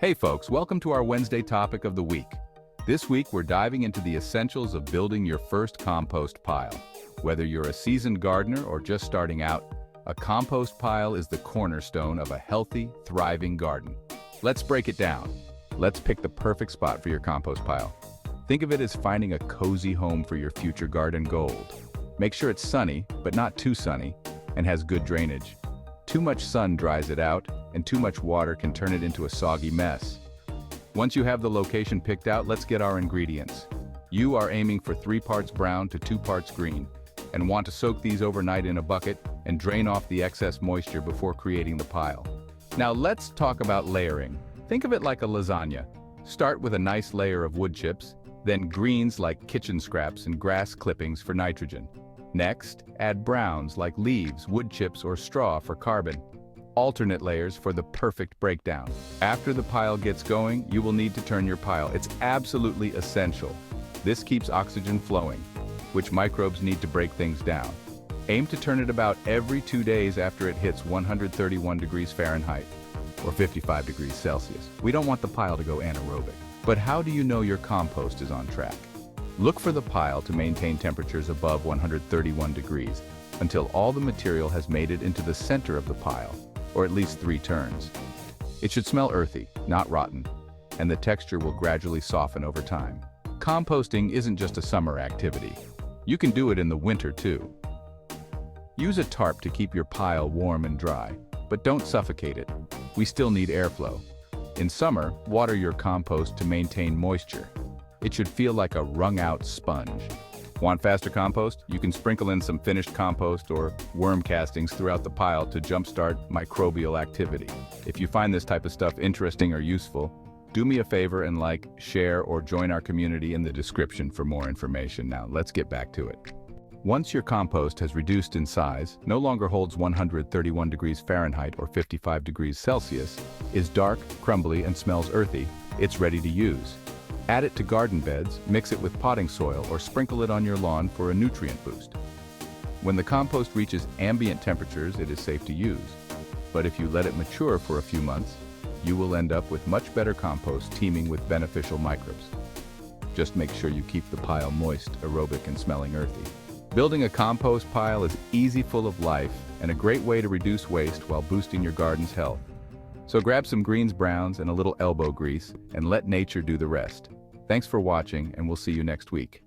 Hey folks, welcome to our Wednesday topic of the week. This week we're diving into the essentials of building your first compost pile. Whether you're a seasoned gardener or just starting out, a compost pile is the cornerstone of a healthy, thriving garden. Let's break it down. Let's pick the perfect spot for your compost pile. Think of it as finding a cozy home for your future garden gold. Make sure it's sunny, but not too sunny, and has good drainage. Too much sun dries it out, and too much water can turn it into a soggy mess. Once you have the location picked out, let's get our ingredients. You are aiming for 3 parts brown to 2 parts green, and want to soak these overnight in a bucket and drain off the excess moisture before creating the pile. Now let's talk about layering. Think of it like a lasagna. Start with a nice layer of wood chips, then greens like kitchen scraps and grass clippings for nitrogen. Next, add browns like leaves, wood chips, or straw for carbon. Alternate layers for the perfect breakdown. After the pile gets going, you will need to turn your pile. It's absolutely essential. This keeps oxygen flowing, which microbes need to break things down. Aim to turn it about every 2 days after it hits 131 degrees Fahrenheit or 55 degrees Celsius. We don't want the pile to go anaerobic. But how do you know your compost is on track? Look for the pile to maintain temperatures above 131 degrees until all the material has made it into the center of the pile, or at least 3 turns. It should smell earthy, not rotten, and the texture will gradually soften over time. Composting isn't just a summer activity. You can do it in the winter too. Use a tarp to keep your pile warm and dry, but don't suffocate it. We still need airflow. In summer, water your compost to maintain moisture. It should feel like a wrung-out sponge. Want faster compost? You can sprinkle in some finished compost or worm castings throughout the pile to jumpstart microbial activity. If you find this type of stuff interesting or useful, do me a favor and like, share, or join our community in the description for more information. Now, let's get back to it. Once your compost has reduced in size, no longer holds 131 degrees Fahrenheit or 55 degrees Celsius, is dark, crumbly, and smells earthy, it's ready to use. Add it to garden beds, mix it with potting soil, or sprinkle it on your lawn for a nutrient boost. When the compost reaches ambient temperatures, it is safe to use. But if you let it mature for a few months, you will end up with much better compost teeming with beneficial microbes. Just make sure you keep the pile moist, aerobic, and smelling earthy. Building a compost pile is easy, full of life, and a great way to reduce waste while boosting your garden's health. So grab some greens, browns, and a little elbow grease, and let nature do the rest. Thanks for watching, and we'll see you next week.